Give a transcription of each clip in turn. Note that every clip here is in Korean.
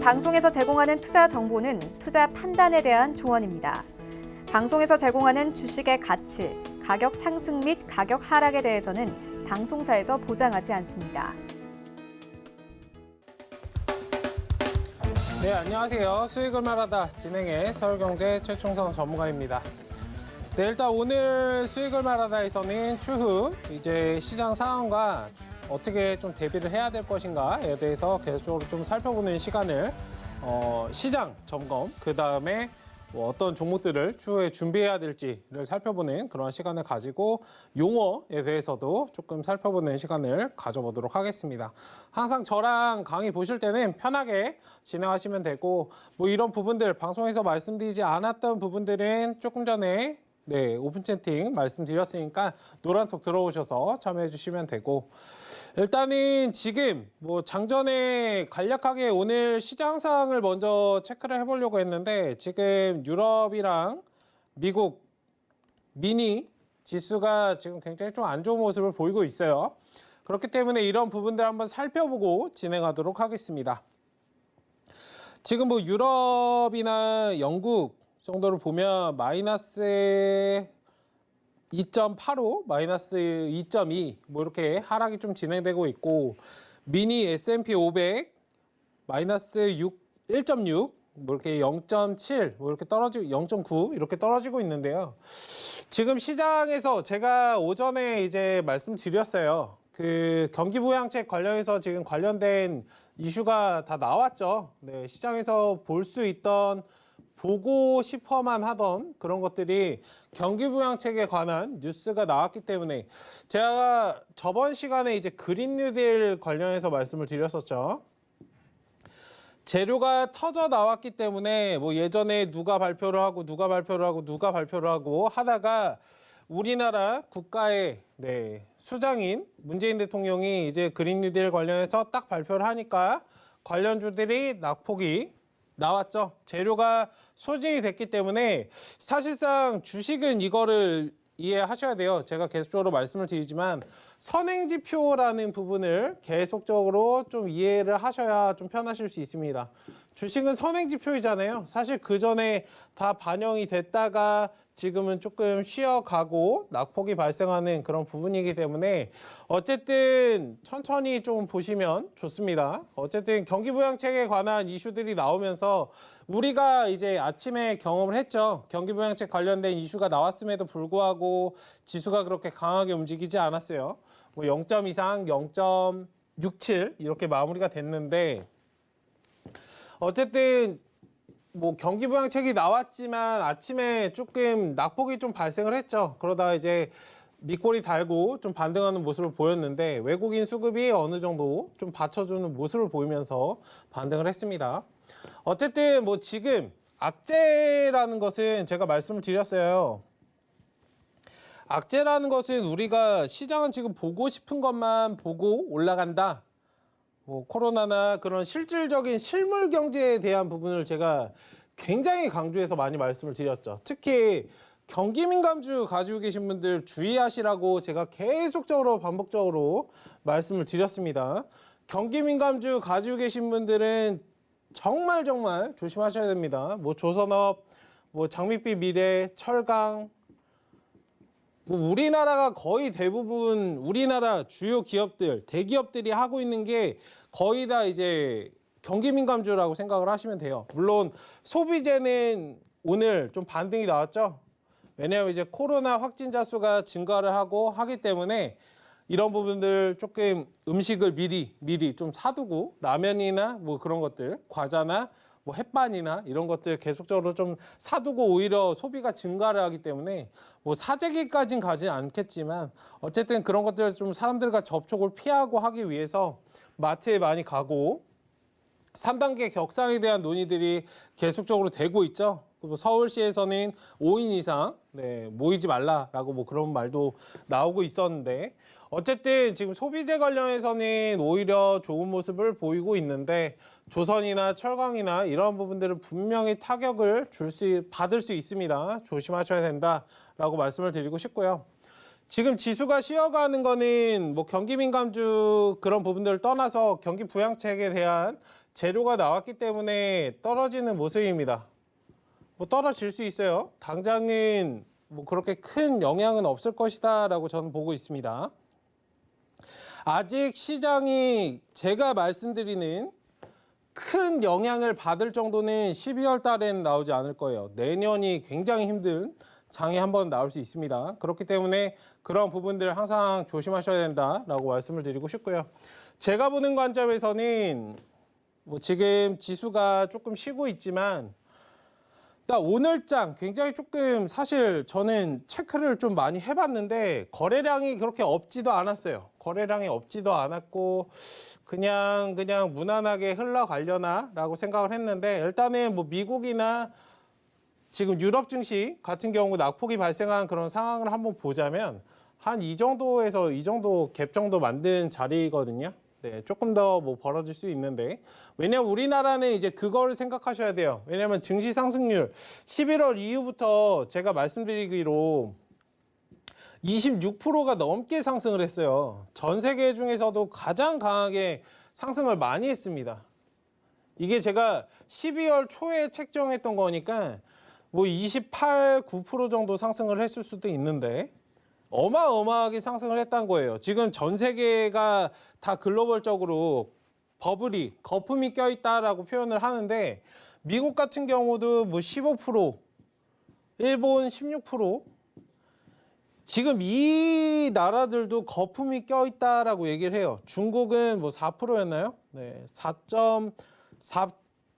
방송에서 제공하는 투자 정보는 투자 판단에 대한 조언입니다. 방송에서 제공하는 주식의 가치, 가격 상승 및 가격 하락에 대해서는 방송사에서 보장하지 않습니다. 네, 안녕하세요. 수익을 말하다 진행의 서울경제 최충성 전문가입니다. 네, 일단 오늘 수익을 말하다에서는 추후 이제 시장 상황과 어떻게 좀 대비를 해야 될 것인가에 대해서 계속적으로 좀 살펴보는 시간을 시장 점검, 그 다음에 어떤 종목들을 추후에 준비해야 될지를 살펴보는 그런 시간을 가지고 용어에 대해서도 조금 살펴보는 시간을 가져보도록 하겠습니다. 항상 저랑 강의 보실 때는 편하게 진행하시면 되고 이런 부분들 방송에서 말씀드리지 않았던 부분들은 조금 전에 오픈 채팅 말씀드렸으니까 노란톡 들어오셔서 참여해 주시면 되고 일단은 지금 장전에 간략하게 오늘 시장 상황을 먼저 체크를 해보려고 했는데 지금 유럽이랑 미국 미니 지수가 지금 굉장히 좀 안 좋은 모습을 보이고 있어요. 그렇기 때문에 이런 부분들 한번 살펴보고 진행하도록 하겠습니다. 지금 유럽이나 영국 정도를 보면 마이너스 2.85, 마이너스 2.2 이렇게 하락이 좀 진행되고 있고 미니 S&P 500 마이너스 1.6 이렇게 0.7 이렇게 떨어지고 0.9 이렇게 떨어지고 있는데요. 지금 시장에서 제가 오전에 이제 말씀드렸어요. 그 경기부양책 관련해서 지금 관련된 이슈가 다 나왔죠. 네, 시장에서 볼 수 있던 보고 싶어만 하던 그런 것들이 경기부양책에 관한 뉴스가 나왔기 때문에 제가 저번 시간에 이제 그린 뉴딜 관련해서 말씀을 드렸었죠. 재료가 터져 나왔기 때문에 예전에 누가 발표를 하고 누가 발표를 하고 누가 발표를 하고 하다가 우리나라 국가의 수장인 문재인 대통령이 이제 그린 뉴딜 관련해서 딱 발표를 하니까 관련주들이 낙폭이 나왔죠. 재료가 소진이 됐기 때문에 사실상 주식은 이거를 이해하셔야 돼요. 제가 계속적으로 말씀을 드리지만 선행지표라는 부분을 계속적으로 좀 이해를 하셔야 좀 편하실 수 있습니다. 주식은 선행지표이잖아요. 사실 그 전에 다 반영이 됐다가 지금은 조금 쉬어가고 낙폭이 발생하는 그런 부분이기 때문에 어쨌든 천천히 좀 보시면 좋습니다. 어쨌든 경기부양책에 관한 이슈들이 나오면서 우리가 이제 아침에 경험을 했죠. 경기부양책 관련된 이슈가 나왔음에도 불구하고 지수가 그렇게 강하게 움직이지 않았어요. 0점 이상 0.67 이렇게 마무리가 됐는데 어쨌든 경기부양책이 나왔지만 아침에 조금 낙폭이 좀 발생을 했죠. 그러다 이제 밑꼬리 달고 좀 반등하는 모습을 보였는데 외국인 수급이 어느 정도 좀 받쳐주는 모습을 보이면서 반등을 했습니다. 어쨌든 지금 악재라는 것은 제가 말씀을 드렸어요. 악재라는 것은 우리가 시장은 지금 보고 싶은 것만 보고 올라간다. 코로나나 그런 실질적인 실물 경제에 대한 부분을 제가 굉장히 강조해서 많이 말씀을 드렸죠. 특히 경기 민감주 가지고 계신 분들 주의하시라고 제가 계속적으로 반복적으로 말씀을 드렸습니다. 경기 민감주 가지고 계신 분들은 정말 조심하셔야 됩니다. 조선업, 장밋빛 미래, 철강 우리나라가 거의 대부분 우리나라 주요 기업들, 대기업들이 하고 있는 게 거의 다 이제 경기 민감주라고 생각을 하시면 돼요. 물론 소비재는 오늘 좀 반등이 나왔죠. 왜냐하면 이제 코로나 확진자 수가 증가를 하기 때문에 이런 부분들 조금 음식을 미리 좀 사두고 라면이나 그런 것들, 과자나 햇반이나 이런 것들 계속적으로 좀 사두고 오히려 소비가 증가를 하기 때문에 사재기까지는 가지 않겠지만 어쨌든 그런 것들 좀 사람들과 접촉을 피하고 하기 위해서 마트에 많이 가고 3단계 격상에 대한 논의들이 계속적으로 되고 있죠. 서울시에서는 5인 이상 모이지 말라라고 그런 말도 나오고 있었는데 어쨌든 지금 소비재 관련해서는 오히려 좋은 모습을 보이고 있는데 조선이나 철강이나 이런 부분들은 분명히 타격을 받을 수 있습니다. 조심하셔야 된다라고 말씀을 드리고 싶고요. 지금 지수가 쉬어가는 거는 경기 민감주 그런 부분들을 떠나서 경기 부양책에 대한 재료가 나왔기 때문에 떨어지는 모습입니다. 뭐 떨어질 수 있어요. 당장은 뭐 그렇게 큰 영향은 없을 것이다 라고 저는 보고 있습니다. 아직 시장이 제가 말씀드리는 큰 영향을 받을 정도는 12월 달에는 나오지 않을 거예요. 내년이 굉장히 힘든 장이 한번 나올 수 있습니다. 그렇기 때문에 그런 부분들 항상 조심하셔야 된다라고 말씀을 드리고 싶고요. 제가 보는 관점에서는 뭐 지금 지수가 조금 쉬고 있지만 나 오늘장 굉장히 조금 사실 저는 체크를 좀 많이 해봤는데 거래량이 그렇게 없지도 않았어요. 거래량이 없지도 않았고 그냥 무난하게 흘러가려나 라고 생각을 했는데 일단은 뭐 미국이나 지금 유럽 증시 같은 경우 낙폭이 발생한 그런 상황을 한번 보자면 한 이 정도에서 이 정도 갭 정도 만든 자리거든요. 네, 조금 더 뭐 벌어질 수 있는데 왜냐면 우리나라는 이제 그거를 생각하셔야 돼요. 왜냐면 증시 상승률 11월 이후부터 제가 말씀드리기로 26%가 넘게 상승을 했어요. 전 세계 중에서도 가장 강하게 상승을 많이 했습니다. 이게 제가 12월 초에 책정했던 거니까 뭐 28, 9% 정도 상승을 했을 수도 있는데 어마어마하게 상승을 했다는 거예요. 지금 전 세계가 다 글로벌적으로 버블이, 거품이 껴있다라고 표현을 하는데 미국 같은 경우도 뭐 15%, 일본 16%, 지금 이 나라들도 거품이 껴있다라고 얘기를 해요. 중국은 뭐 4%였나요? 네,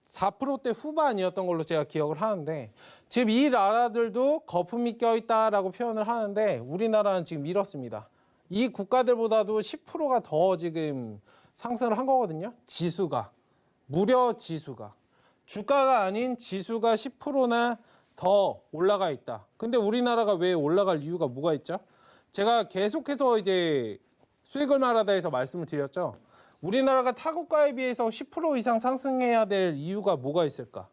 4%대 후반이었던 걸로 제가 기억을 하는데 지금 이 나라들도 거품이 껴있다라고 표현을 하는데 우리나라는 지금 이렇습니다. 이 국가들보다도 10%가 더 지금 상승을 한 거거든요. 지수가. 무려 지수가. 주가가 아닌 지수가 10%나 더 올라가 있다. 근데 우리나라가 왜 올라갈 이유가 뭐가 있죠? 제가 계속해서 이제 수익을 말하다에서 말씀을 드렸죠. 우리나라가 타국가에 비해서 10% 이상 상승해야 될 이유가 뭐가 있을까?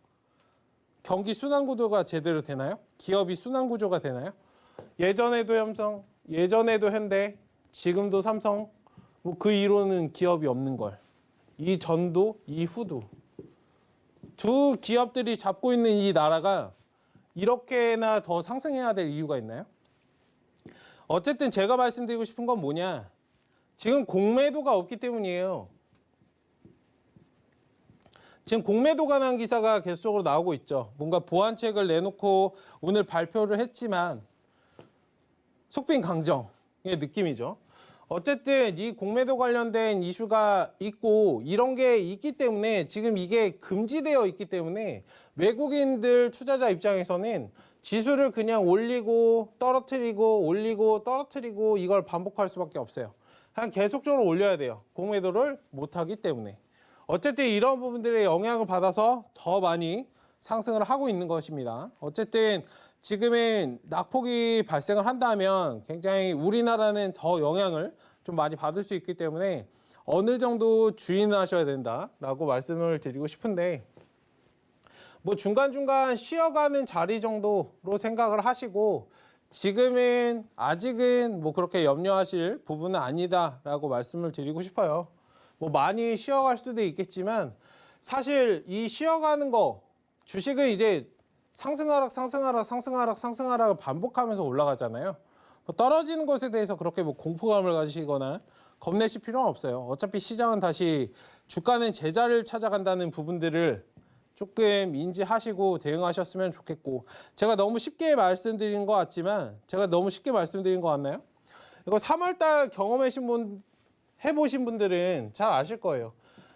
경기 순환구조가 제대로 되나요? 기업이 순환구조가 되나요? 예전에도 삼성, 예전에도 현대, 지금도 삼성, 뭐 그 이유로는 기업이 없는 걸. 이 전도, 이후도. 두 기업들이 잡고 있는 이 나라가 이렇게나 더 상승해야 될 이유가 있나요? 어쨌든 제가 말씀드리고 싶은 건 뭐냐? 지금 공매도가 없기 때문이에요. 지금 공매도 관한 기사가 계속적으로 나오고 있죠. 뭔가 보완책을 내놓고 오늘 발표를 했지만 속빈 강정의 느낌이죠. 어쨌든 이 공매도 관련된 이슈가 있고 이런 게 있기 때문에 지금 이게 금지되어 있기 때문에 외국인들 투자자 입장에서는 지수를 그냥 올리고 떨어뜨리고 올리고 떨어뜨리고 이걸 반복할 수밖에 없어요. 그냥 계속적으로 올려야 돼요. 공매도를 못하기 때문에. 어쨌든 이런 부분들의 영향을 받아서 더 많이 상승을 하고 있는 것입니다. 어쨌든 지금은 낙폭이 발생을 한다면 굉장히 우리나라는 더 영향을 좀 많이 받을 수 있기 때문에 어느 정도 주의하셔야 된다라고 말씀을 드리고 싶은데 뭐 중간중간 쉬어가는 자리 정도로 생각을 하시고 지금은 아직은 뭐 그렇게 염려하실 부분은 아니다라고 말씀을 드리고 싶어요. 뭐 많이 쉬어갈 수도 있겠지만 사실 이 쉬어가는 거 주식은 이제 상승하락 반복하면서 올라가잖아요. 뭐 떨어지는 것에 대해서 그렇게 뭐 공포감을 가지시거나 겁내실 필요는 없어요. 어차피 시장은 다시 주가는 제자리를 찾아간다는 부분들을 조금 인지하시고 대응하셨으면 좋겠고 제가 너무 쉽게 말씀드린 것 같지만 제가 너무 쉽게 말씀드린 것 같나요? 이거 3월달 해보신 분들은 잘 아실 거예요.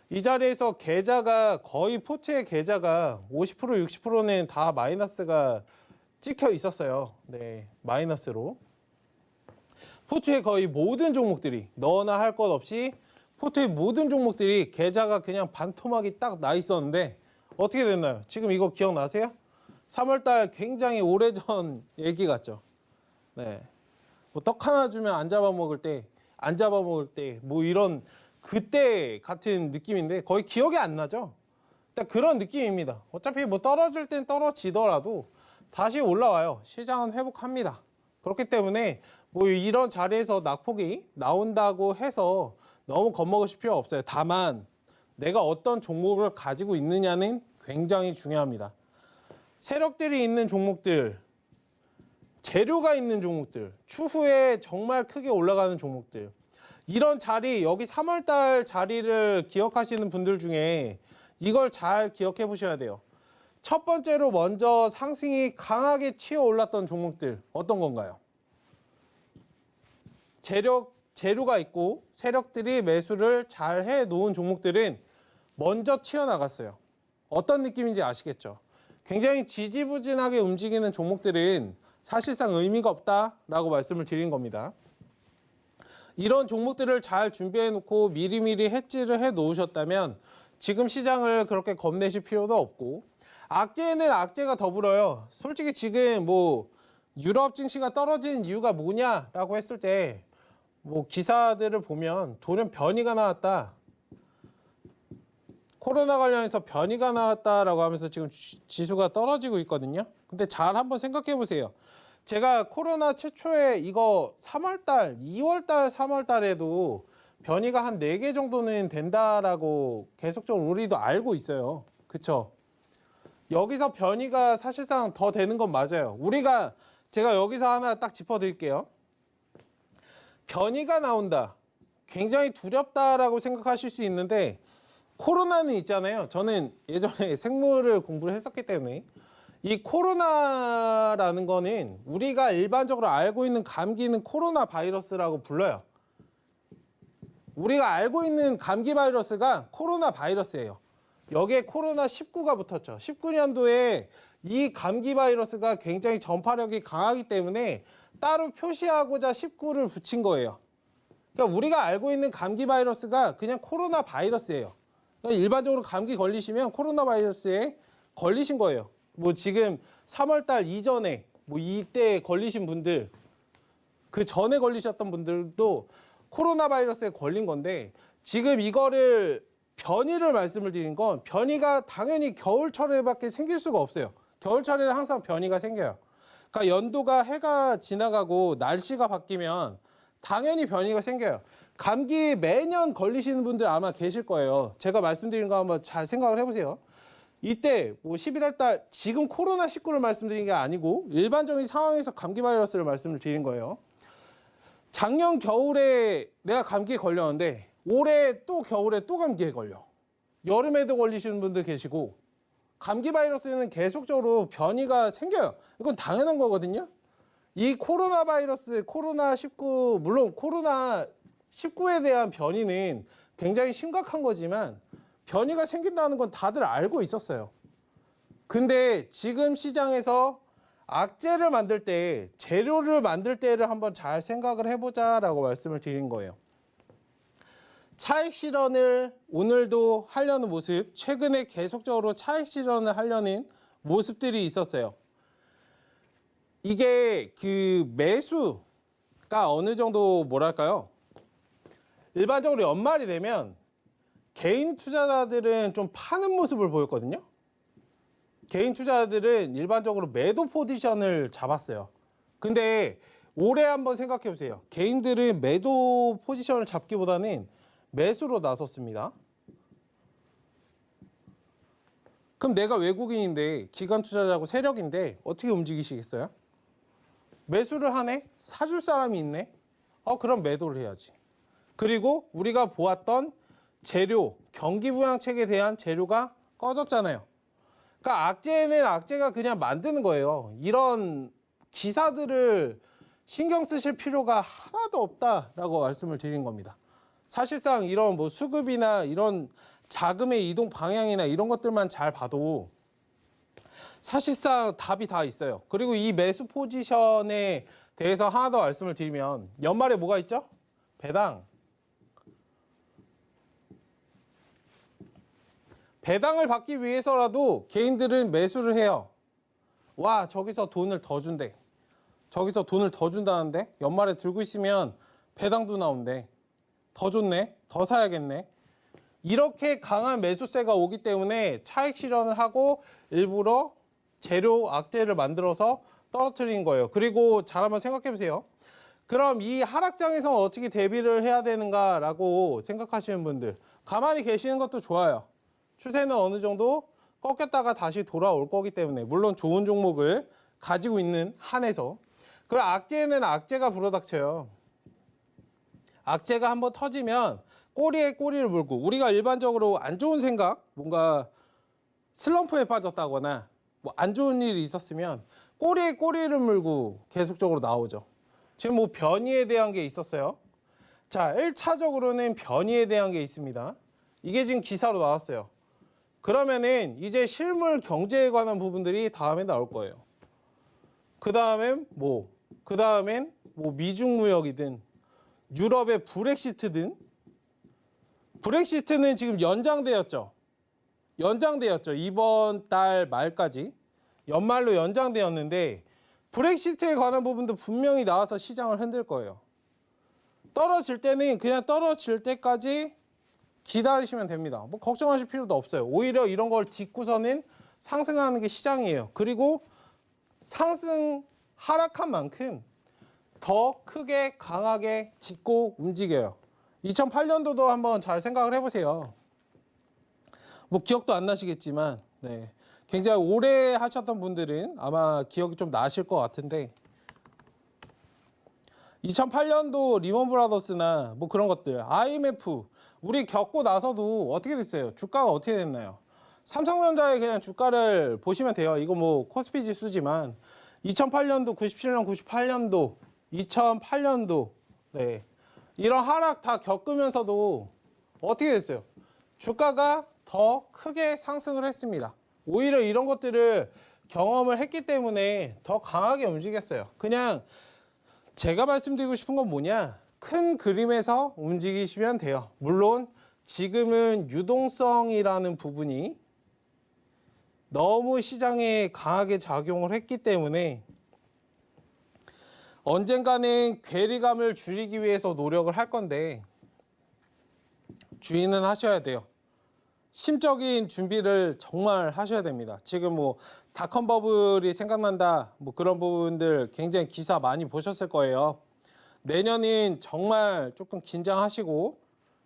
이 자리에서 계좌가 거의 포트의 계좌가 50% 60%는 다 마이너스가 찍혀 있었어요. 네, 마이너스로. 포트의 거의 모든 종목들이 너나 할 것 없이 포트의 모든 종목들이 계좌가 그냥 반토막이 딱 나 있었는데 어떻게 됐나요? 지금 이거 기억나세요? 3월달 굉장히 오래전 얘기 같죠? 네. 뭐 떡 하나 주면 안 잡아먹을 때 뭐 이런 그때 같은 느낌인데 거의 기억이 안 나죠? 딱 그런 느낌입니다. 어차피 뭐 떨어질 땐 떨어지더라도 다시 올라와요. 시장은 회복합니다. 그렇기 때문에 뭐 이런 자리에서 낙폭이 나온다고 해서 너무 겁먹으실 필요 없어요. 다만 내가 어떤 종목을 가지고 있느냐는 굉장히 중요합니다. 세력들이 있는 종목들, 재료가 있는 종목들, 추후에 정말 크게 올라가는 종목들, 이런 자리, 여기 3월달 자리를 기억하시는 분들 중에 이걸 잘 기억해 보셔야 돼요. 첫 번째로 먼저 상승이 강하게 튀어 올랐던 종목들 어떤 건가요? 재료가 있고 세력들이 매수를 잘 해 놓은 종목들은 먼저 튀어나갔어요. 어떤 느낌인지 아시겠죠? 굉장히 지지부진하게 움직이는 종목들은 사실상 의미가 없다라고 말씀을 드린 겁니다. 이런 종목들을 잘 준비해 놓고 미리미리 해지를 해 놓으셨다면 지금 시장을 그렇게 겁내실 필요도 없고, 악재는 악재가 더불어요. 솔직히 지금 뭐 유럽 증시가 떨어진 이유가 뭐냐라고 했을 때 뭐 기사들을 보면 돌연 변이가 나왔다, 코로나 관련해서 변이가 나왔다라고 하면서 지금 지수가 떨어지고 있거든요. 근데 잘 한번 생각해 보세요. 제가 코로나 최초에 이거 3월달, 2월달, 3월달에도 변이가 한 4개 정도는 된다라고 계속적으로 우리도 알고 있어요. 그쵸? 여기서 변이가 사실상 더 되는 건 맞아요. 제가 여기서 하나 딱 짚어드릴게요. 변이가 나온다. 굉장히 두렵다라고 생각하실 수 있는데, 코로나는 있잖아요. 저는 예전에 생물을 공부를 했었기 때문에 이 코로나라는 거는 우리가 일반적으로 알고 있는 감기는 코로나 바이러스라고 불러요. 우리가 알고 있는 감기 바이러스가 코로나 바이러스예요. 여기에 코로나 19가 붙었죠. 19년도에 이 감기 바이러스가 굉장히 전파력이 강하기 때문에 따로 표시하고자 19를 붙인 거예요. 그러니까 우리가 알고 있는 감기 바이러스가 그냥 코로나 바이러스예요. 그러니까 일반적으로 감기 걸리시면 코로나 바이러스에 걸리신 거예요. 뭐 지금 3월달 이전에 뭐 이때 걸리신 분들, 그 전에 걸리셨던 분들도 코로나 바이러스에 걸린 건데, 지금 이거를 변이를 말씀을 드린 건, 변이가 당연히 겨울철에밖에 생길 수가 없어요. 겨울철에는 항상 변이가 생겨요. 그러니까 연도가 해가 지나가고 날씨가 바뀌면 당연히 변이가 생겨요. 감기 매년 걸리시는 분들 아마 계실 거예요. 제가 말씀드린 거 한번 잘 생각을 해보세요. 이때 뭐 11월 달, 지금 코로나19를 말씀드린 게 아니고 일반적인 상황에서 감기 바이러스를 말씀을 드린 거예요. 작년 겨울에 내가 감기에 걸렸는데 올해 또 겨울에 또 감기에 걸려. 여름에도 걸리시는 분들 계시고, 감기 바이러스는 계속적으로 변이가 생겨요. 이건 당연한 거거든요. 이 코로나 바이러스, 코로나19, 물론 코로나19에 대한 변이는 굉장히 심각한 거지만 변이가 생긴다는 건 다들 알고 있었어요. 근데 지금 시장에서 악재를 만들 때, 재료를 만들 때를 한번 잘 생각을 해보자라고 말씀을 드린 거예요. 차익 실현을 오늘도 하려는 모습, 최근에 계속적으로 차익 실현을 하려는 모습들이 있었어요. 이게 그 매수가 어느 정도 뭐랄까요? 일반적으로 연말이 되면 개인 투자자들은 좀 파는 모습을 보였거든요. 개인 투자자들은 일반적으로 매도 포지션을 잡았어요. 근데 올해 한번 생각해 보세요. 개인들은 매도 포지션을 잡기보다는 매수로 나섰습니다. 그럼 내가 외국인인데 기관 투자자고 세력인데 어떻게 움직이시겠어요? 매수를 하네? 사줄 사람이 있네? 그럼 매도를 해야지. 그리고 우리가 보았던 재료, 경기부양책에 대한 재료가 꺼졌잖아요. 그러니까 악재는 악재가 그냥 만드는 거예요. 이런 기사들을 신경 쓰실 필요가 하나도 없다라고 말씀을 드린 겁니다. 사실상 이런 뭐 수급이나 이런 자금의 이동 방향이나 이런 것들만 잘 봐도 사실상 답이 다 있어요. 그리고 이 매수 포지션에 대해서 하나 더 말씀을 드리면, 연말에 뭐가 있죠? 배당. 배당을 받기 위해서라도 개인들은 매수를 해요. 와, 저기서 돈을 더 준대. 저기서 돈을 더 준다는데 연말에 들고 있으면 배당도 나온대. 더 좋네. 더 사야겠네. 이렇게 강한 매수세가 오기 때문에 차익 실현을 하고 일부러 재료 악재를 만들어서 떨어뜨린 거예요. 그리고 잘 한번 생각해 보세요. 그럼 이 하락장에서 어떻게 대비를 해야 되는가라고 생각하시는 분들, 가만히 계시는 것도 좋아요. 추세는 어느 정도 꺾였다가 다시 돌아올 거기 때문에 물론 좋은 종목을 가지고 있는 한에서 그리고 악재는 악재가 불어닥쳐요. 악재가 한번 터지면 꼬리에 꼬리를 물고 우리가 일반적으로 안 좋은 생각 뭔가 슬럼프에 빠졌다거나 뭐 안 좋은 일이 있었으면 꼬리에 꼬리를 물고 계속적으로 나오죠. 지금 뭐 변이에 대한 게 있었어요. 자, 1차적으로는 변이에 대한 게 있습니다. 이게 지금 기사로 나왔어요. 그러면은 이제 실물 경제에 관한 부분들이 다음에 나올 거예요. 그 다음엔 뭐 미중 무역이든 유럽의 브렉시트든 브렉시트는 지금 연장되었죠. 이번 달 말까지 연말로 연장되었는데 브렉시트에 관한 부분도 분명히 나와서 시장을 흔들 거예요. 떨어질 때는 그냥 떨어질 때까지 기다리시면 됩니다. 뭐 걱정하실 필요도 없어요. 오히려 이런 걸 딛고서는 상승하는 게 시장이에요. 그리고 하락한 만큼 더 크게 강하게 딛고 움직여요. 2008년도도 한번 잘 생각을 해보세요. 뭐 기억도 안 나시겠지만 네. 굉장히 오래 하셨던 분들은 아마 기억이 좀 나실 것 같은데 2008년도 리먼 브라더스나 뭐 그런 것들 IMF 우리 겪고 나서도 어떻게 됐어요? 주가가 어떻게 됐나요? 삼성전자의 그냥 주가를 보시면 돼요. 이거 뭐 코스피 지수지만 2008년도, 97년, 98년도, 2008년도 네. 이런 하락 다 겪으면서도 어떻게 됐어요? 주가가 더 크게 상승을 했습니다. 오히려 이런 것들을 경험을 했기 때문에 더 강하게 움직였어요. 그냥 제가 말씀드리고 싶은 건 뭐냐? 큰 그림에서 움직이시면 돼요. 물론 지금은 유동성이라는 부분이 너무 시장에 강하게 작용을 했기 때문에 언젠가는 괴리감을 줄이기 위해서 노력을 할 건데 주의는 하셔야 돼요. 심적인 준비를 정말 하셔야 됩니다. 지금 뭐 닷컴 버블이 생각난다 뭐 그런 부분들 굉장히 기사 많이 보셨을 거예요. 내년은 정말 조금 긴장하시고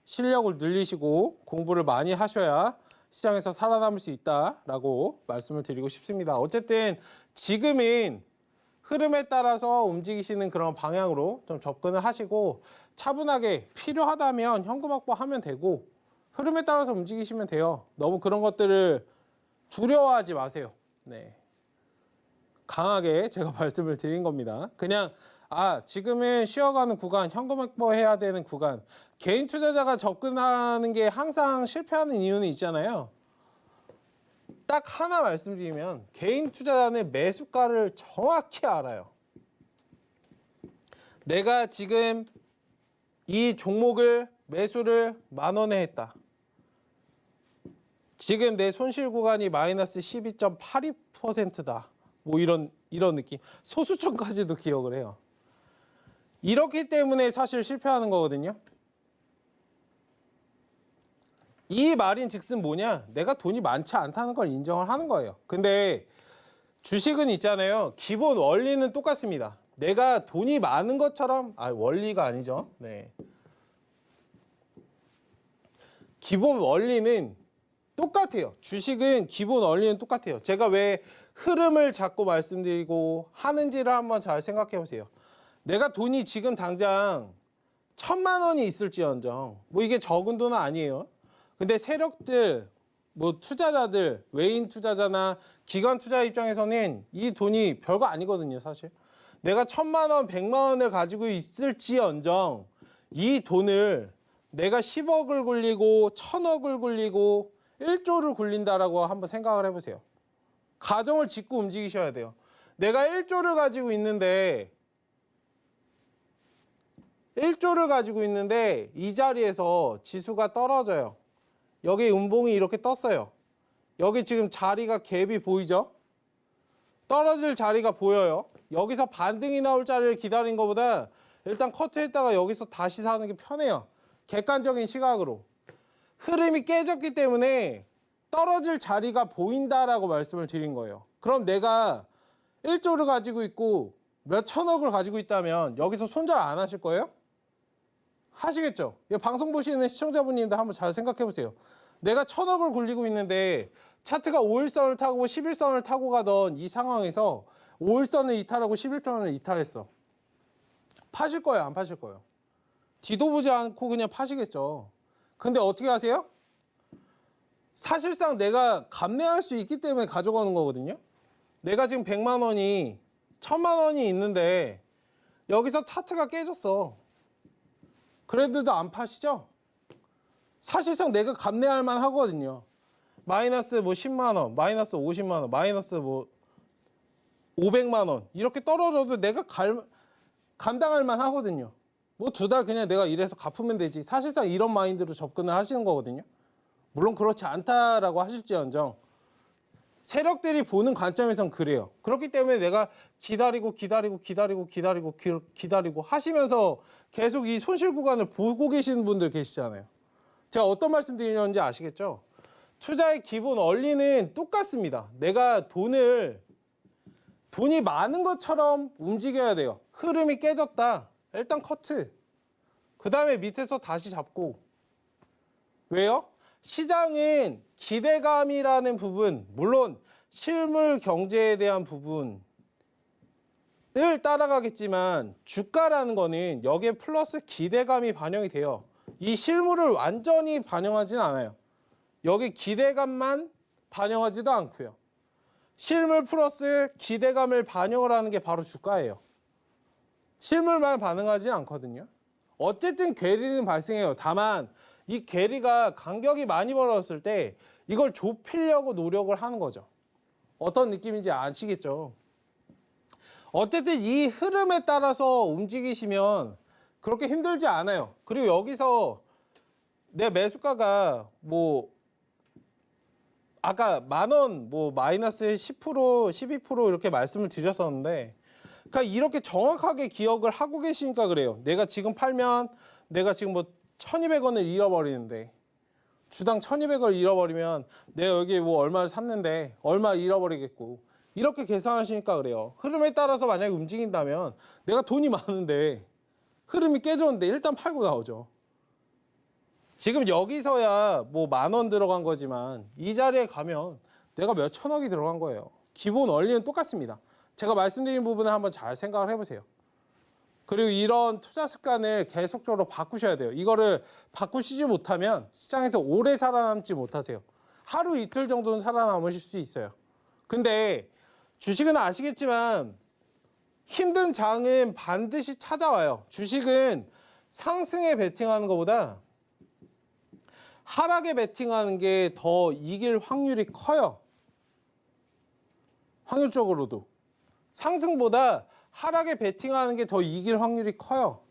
실력을 늘리시고 공부를 많이 하셔야 시장에서 살아남을 수 있다라고 말씀을 드리고 싶습니다. 어쨌든 지금은 흐름에 따라서 움직이시는 그런 방향으로 좀 접근을 하시고 차분하게 필요하다면 현금 확보하면 되고 흐름에 따라서 움직이시면 돼요. 너무 그런 것들을 두려워하지 마세요. 네. 강하게 제가 말씀을 드린 겁니다. 그냥 지금은 쉬어가는 구간, 현금 확보해야 되는 구간. 개인 투자자가 접근하는 게 항상 실패하는 이유는 있잖아요. 딱 하나 말씀드리면 개인 투자자는 매수가를 정확히 알아요. 내가 지금 이 종목을 매수를 10,000원에 했다. 지금 내 손실 구간이 마이너스 12.82%다. 뭐 이런 느낌. 소수점까지도 기억을 해요. 이렇기 때문에 사실 실패하는 거거든요. 이 말인 즉슨 뭐냐? 내가 돈이 많지 않다는 걸 인정을 하는 거예요. 근데 주식은 있잖아요. 기본 원리는 똑같습니다. 내가 돈이 많은 것처럼, 원리가 아니죠. 네. 기본 원리는 똑같아요. 주식은 기본 원리는 똑같아요. 제가 왜 흐름을 자꾸 말씀드리고 하는지를 한번 잘 생각해 보세요. 내가 돈이 지금 당장 1,000만 원이 있을지언정, 뭐 이게 적은 돈은 아니에요. 근데 세력들, 뭐 투자자들, 외인 투자자나 기관 투자 입장에서는 이 돈이 별거 아니거든요, 사실. 내가 1,000만 원, 100만 원을 가지고 있을지언정 이 돈을 내가 10억을 굴리고 1,000억을 굴리고 1조를 굴린다라고 한번 생각을 해보세요. 가정을 짓고 움직이셔야 돼요. 내가 1조를 가지고 있는데 이 자리에서 지수가 떨어져요. 여기 음봉이 이렇게 떴어요. 여기 지금 자리가 갭이 보이죠? 떨어질 자리가 보여요. 여기서 반등이 나올 자리를 기다린 것보다 일단 커트했다가 여기서 다시 사는 게 편해요. 객관적인 시각으로. 흐름이 깨졌기 때문에 떨어질 자리가 보인다라고 말씀을 드린 거예요. 그럼 내가 1조를 가지고 있고 몇 천억을 가지고 있다면 여기서 손절 안 하실 거예요? 하시겠죠? 이 방송 보시는 시청자분님도 한번 잘 생각해 보세요. 내가 1,000억을 굴리고 있는데 차트가 5일선을 타고 11선을 타고 가던 이 상황에서 5일선을 이탈하고 11선을 이탈했어. 파실 거예요? 안 파실 거예요? 뒤도 보지 않고 그냥 파시겠죠. 근데 어떻게 하세요? 사실상 내가 감내할 수 있기 때문에 가져가는 거거든요. 내가 지금 100만 원이 1000만 원이 있는데 여기서 차트가 깨졌어. 그래도 안 파시죠? 사실상 내가 감내할 만 하거든요. 마이너스 뭐 10만 원, 마이너스 50만 원, 마이너스 뭐 500만 원 이렇게 떨어져도 내가 감당할 만 하거든요. 뭐 2달 그냥 내가 이래서 갚으면 되지. 사실상 이런 마인드로 접근을 하시는 거거든요. 물론 그렇지 않다라고 하실지언정 세력들이 보는 관점에선 그래요. 그렇기 때문에 내가 기다리고 하시면서 계속 이 손실 구간을 보고 계시는 분들 계시잖아요. 제가 어떤 말씀 드리는지 아시겠죠? 투자의 기본 원리는 똑같습니다. 내가 돈이 많은 것처럼 움직여야 돼요. 흐름이 깨졌다. 일단 커트. 그 다음에 밑에서 다시 잡고. 왜요? 시장은 기대감이라는 부분, 물론 실물 경제에 대한 부분을 따라가겠지만 주가라는 거는 여기에 플러스 기대감이 반영이 돼요. 이 실물을 완전히 반영하지는 않아요. 여기 기대감만 반영하지도 않고요. 실물 플러스 기대감을 반영을 하는 게 바로 주가예요. 실물만 반응하지 않거든요. 어쨌든 괴리는 발생해요. 다만 이 괴리가 간격이 많이 벌어졌을 때 이걸 좁히려고 노력을 하는 거죠. 어떤 느낌인지 아시겠죠? 어쨌든 이 흐름에 따라서 움직이시면 그렇게 힘들지 않아요. 그리고 여기서 내 매수가가 뭐 아까 10,000원 뭐 마이너스 10%, 12% 이렇게 말씀을 드렸었는데 그러니까 이렇게 정확하게 기억을 하고 계시니까 그래요. 내가 지금 팔면 내가 지금 뭐 1,200원을 잃어버리는데 주당 1,200원을 잃어버리면 내가 여기 뭐 얼마를 샀는데 얼마 잃어버리겠고 이렇게 계산하시니까 그래요. 흐름에 따라서 만약에 움직인다면 내가 돈이 많은데 흐름이 깨졌는데 일단 팔고 나오죠. 지금 여기서야 뭐 10,000원 들어간 거지만 이 자리에 가면 내가 몇 천억이 들어간 거예요. 기본 원리는 똑같습니다. 제가 말씀드린 부분을 한번 잘 생각을 해보세요. 그리고 이런 투자 습관을 계속적으로 바꾸셔야 돼요. 이거를 바꾸시지 못하면 시장에서 오래 살아남지 못하세요. 하루 이틀 정도는 살아남으실 수 있어요. 근데 주식은 아시겠지만 힘든 장은 반드시 찾아와요. 주식은 상승에 베팅하는 것보다 하락에 베팅하는 게 더 이길 확률이 커요. 확률적으로도. 상승보다 하락에 베팅하는 게 더 이길 확률이 커요.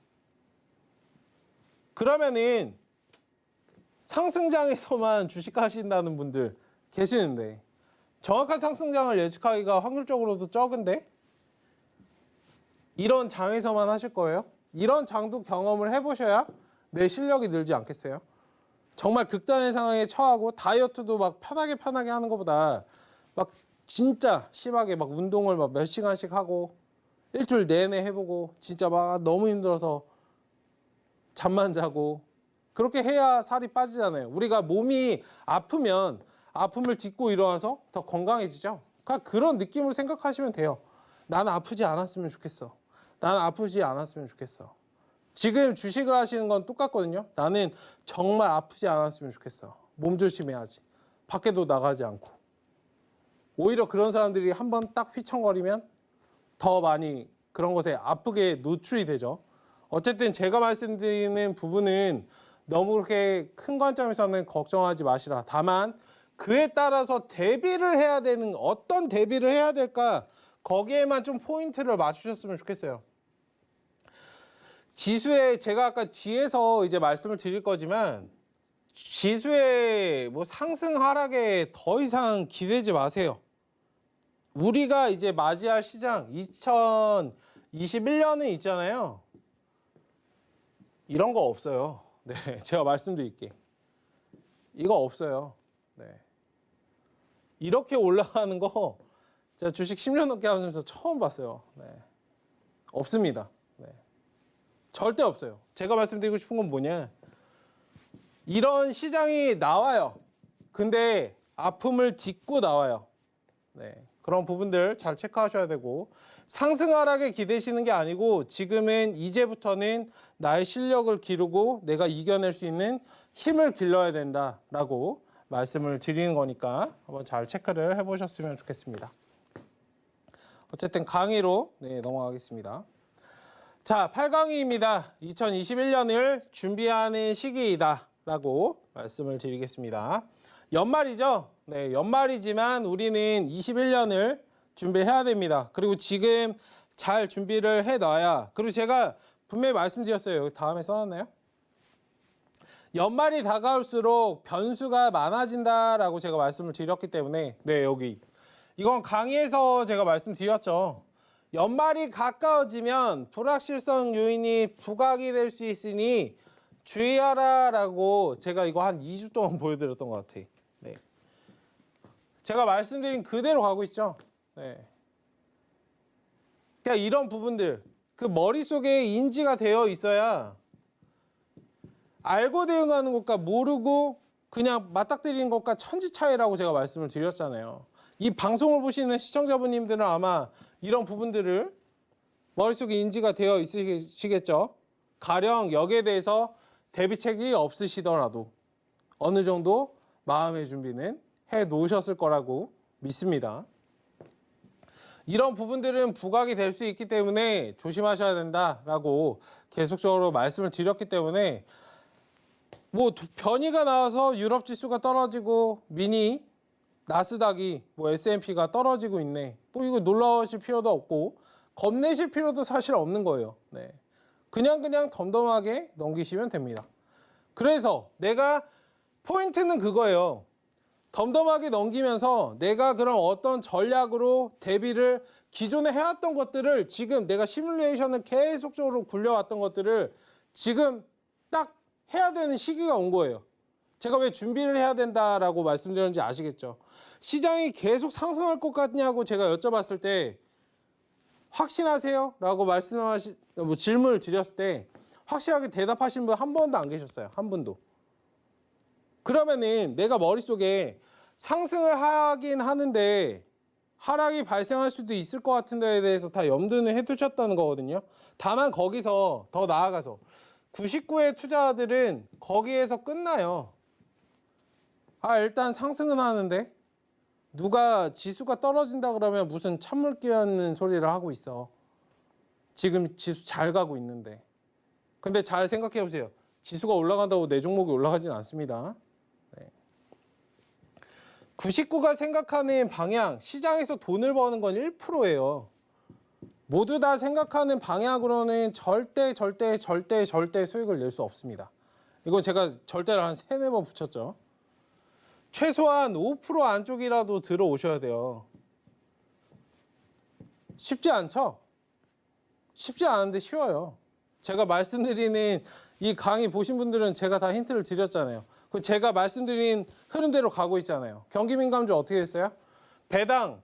그러면은 상승장에서만 주식하신다는 분들 계시는데 정확한 상승장을 예측하기가 확률적으로도 적은데 이런 장에서만 하실 거예요? 이런 장도 경험을 해보셔야 내 실력이 늘지 않겠어요? 정말 극단의 상황에 처하고 다이어트도 막 편하게 하는 것보다 막 진짜 심하게 막 운동을 막 몇 시간씩 하고 일주일 내내 해보고 진짜 막 너무 힘들어서 잠만 자고 그렇게 해야 살이 빠지잖아요. 우리가 몸이 아프면 아픔을 딛고 일어나서 더 건강해지죠. 그러니까 그런 느낌으로 생각하시면 돼요. 나는 아프지 않았으면 좋겠어. 나는 아프지 않았으면 좋겠어. 지금 주식을 하시는 건 똑같거든요. 나는 정말 아프지 않았으면 좋겠어. 몸 조심해야지. 밖에도 나가지 않고. 오히려 그런 사람들이 한번 딱 휘청거리면 더 많이 그런 것에 아프게 노출이 되죠. 어쨌든 제가 말씀드리는 부분은 너무 그렇게 큰 관점에서는 걱정하지 마시라. 다만 그에 따라서 대비를 해야 되는 어떤 대비를 해야 될까 거기에만 좀 포인트를 맞추셨으면 좋겠어요. 지수에 제가 아까 뒤에서 이제 말씀을 드릴 거지만 지수의 뭐 상승 하락에 더 이상 기대지 마세요. 우리가 이제 맞이할 시장 2021년은 있잖아요. 이런 거 없어요. 네, 제가 말씀드릴게. 이거 없어요. 네. 이렇게 올라가는 거 제가 주식 10년 넘게 하면서 처음 봤어요. 네. 없습니다. 네. 절대 없어요. 제가 말씀드리고 싶은 건 뭐냐. 이런 시장이 나와요. 근데 아픔을 딛고 나와요. 네, 그런 부분들 잘 체크하셔야 되고 상승 하락에 기대시는 게 아니고 지금은 이제부터는 나의 실력을 기르고 내가 이겨낼 수 있는 힘을 길러야 된다라고 말씀을 드리는 거니까 한번 잘 체크를 해보셨으면 좋겠습니다. 어쨌든 강의로 넘어가겠습니다. 자, 8강의입니다. 2021년을 준비하는 시기이다 라고 말씀을 드리겠습니다. 연말이죠. 네, 연말이지만 우리는 21년을 준비해야 됩니다. 그리고 지금 잘 준비를 해놔야. 그리고 제가 분명히 말씀드렸어요. 여기 다음에 써놨나요? 연말이 다가올수록 변수가 많아진다라고 제가 말씀을 드렸기 때문에 네, 여기 이건 강의에서 제가 말씀드렸죠. 연말이 가까워지면 불확실성 요인이 부각이 될 수 있으니 주의하라라고 제가 이거 한 2주 동안 보여드렸던 것 같아요. 네. 제가 말씀드린 그대로 가고 있죠. 네. 그러니까 이런 부분들 그 머릿속에 인지가 되어 있어야 알고 대응하는 것과 모르고 그냥 맞닥뜨리는 것과 천지 차이라고 제가 말씀을 드렸잖아요. 이 방송을 보시는 시청자분님들은 아마 이런 부분들을 머릿속에 인지가 되어 있으시겠죠. 가령 여기에 대해서 대비책이 없으시더라도 어느 정도 마음의 준비는 해 놓으셨을 거라고 믿습니다. 이런 부분들은 부각이 될 수 있기 때문에 조심하셔야 된다라고 계속적으로 말씀을 드렸기 때문에 뭐 변이가 나와서 유럽 지수가 떨어지고 미니 나스닥이 뭐 S&P가 떨어지고 있네. 뭐 이거 놀라우실 필요도 없고 겁내실 필요도 사실 없는 거예요. 네. 그냥 덤덤하게 넘기시면 됩니다. 그래서 내가 포인트는 그거예요. 덤덤하게 넘기면서 내가 그럼 어떤 전략으로 대비를 기존에 해왔던 것들을 지금 내가 시뮬레이션을 계속적으로 굴려왔던 것들을 지금 딱 해야 되는 시기가 온 거예요. 제가 왜 준비를 해야 된다라고 말씀드렸는지 아시겠죠? 시장이 계속 상승할 것 같냐고 제가 여쭤봤을 때 확신하세요? 라고 질문을 드렸을 때 확실하게 대답하신 분 한 번도 안 계셨어요. 한 분도. 그러면은 내가 머릿속에 상승을 하긴 하는데 하락이 발생할 수도 있을 것 같은 데에 대해서 다 염두는 해두셨다는 거거든요. 다만 거기서 더 나아가서 99의 투자들은 거기에서 끝나요. 일단 상승은 하는데 누가 지수가 떨어진다 그러면 무슨 찬물 끼얹는 소리를 하고 있어. 지금 지수 잘 가고 있는데. 근데 잘 생각해 보세요. 지수가 올라간다고 내 종목이 올라가지는 않습니다. 99가 생각하는 방향, 시장에서 돈을 버는 건 1%예요. 모두 다 생각하는 방향으로는 절대 수익을 낼 수 없습니다. 이거 제가 절대를 한 3-4번 붙였죠. 최소한 5% 안쪽이라도 들어오셔야 돼요. 쉽지 않죠? 쉽지 않은데 쉬워요. 제가 말씀드리는 이 강의 보신 분들은 제가 다 힌트를 드렸잖아요. 제가 말씀드린 흐름대로 가고 있잖아요. 경기민감주 어떻게 됐어요? 배당,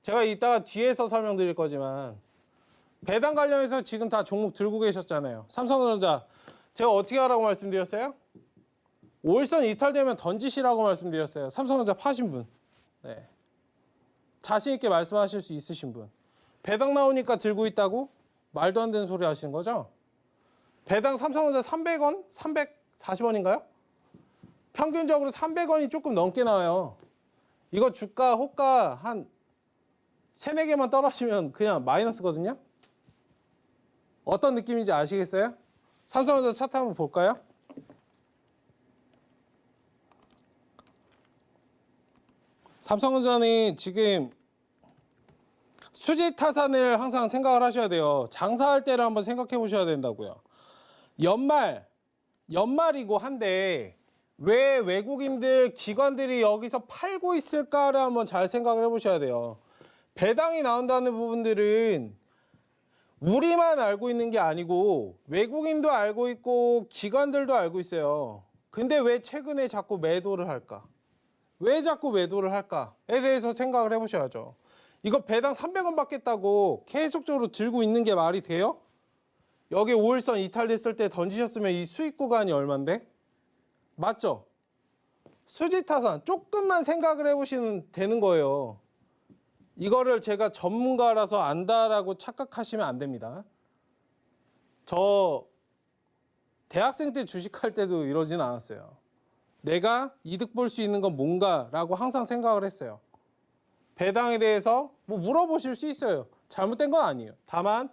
제가 이따가 뒤에서 설명드릴 거지만 배당 관련해서 지금 다 종목 들고 계셨잖아요. 삼성전자 제가 어떻게 하라고 말씀드렸어요? 5일선 이탈되면 던지시라고 말씀드렸어요. 삼성전자 파신 분. 네. 자신 있게 말씀하실 수 있으신 분. 배당 나오니까 들고 있다고? 말도 안 되는 소리 하시는 거죠? 배당 삼성전자 300원? 340원인가요? 평균적으로 300원이 조금 넘게 나와요. 이거 주가, 호가 한 3-4개만 떨어지면 그냥 마이너스거든요? 어떤 느낌인지 아시겠어요? 삼성전자 차트 한번 볼까요? 삼성전자는 지금 수지 타산을 항상 생각을 하셔야 돼요. 장사할 때를 한번 생각해 보셔야 된다고요. 연말이고 한데 왜 외국인들, 기관들이 여기서 팔고 있을까를 한번 잘 생각을 해보셔야 돼요. 배당이 나온다는 부분들은 우리만 알고 있는 게 아니고 외국인도 알고 있고 기관들도 알고 있어요. 근데 왜 최근에 자꾸 매도를 할까? 왜 자꾸 매도를 할까에 대해서 생각을 해보셔야죠. 이거 배당 300원 받겠다고 계속적으로 들고 있는 게 말이 돼요? 여기 5일선 이탈됐을 때 던지셨으면 이 수익 구간이 얼만데? 맞죠? 수지타산 조금만 생각을 해보시면 되는 거예요. 이거를 제가 전문가라서 안다라고 착각하시면 안 됩니다. 저 대학생 때 주식할 때도 이러진 않았어요. 내가 이득 볼 수 있는 건 뭔가라고 항상 생각을 했어요. 배당에 대해서 뭐 물어보실 수 있어요. 잘못된 건 아니에요. 다만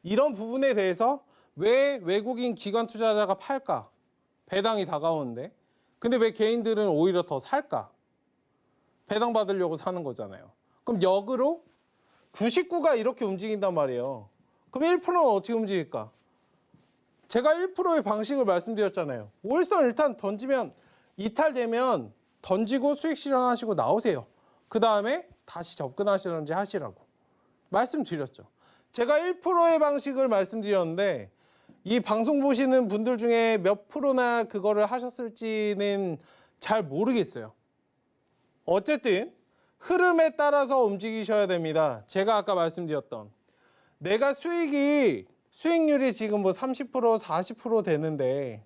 이런 부분에 대해서 왜 외국인 기관 투자자가 팔까? 배당이 다가오는데. 근데 왜 개인들은 오히려 더 살까? 배당 받으려고 사는 거잖아요. 그럼 역으로 99가 이렇게 움직인단 말이에요. 그럼 1%는 어떻게 움직일까? 제가 1%의 방식을 말씀드렸잖아요. 5일선 일단 던지면 이탈되면 던지고 수익 실현하시고 나오세요. 그 다음에 다시 접근하시는지 하시라고 말씀드렸죠. 제가 1%의 방식을 말씀드렸는데 이 방송 보시는 분들 중에 몇 프로나 그거를 하셨을지는 잘 모르겠어요. 어쨌든 흐름에 따라서 움직이셔야 됩니다. 제가 아까 말씀드렸던 내가 수익률이 지금 뭐 30% 40% 되는데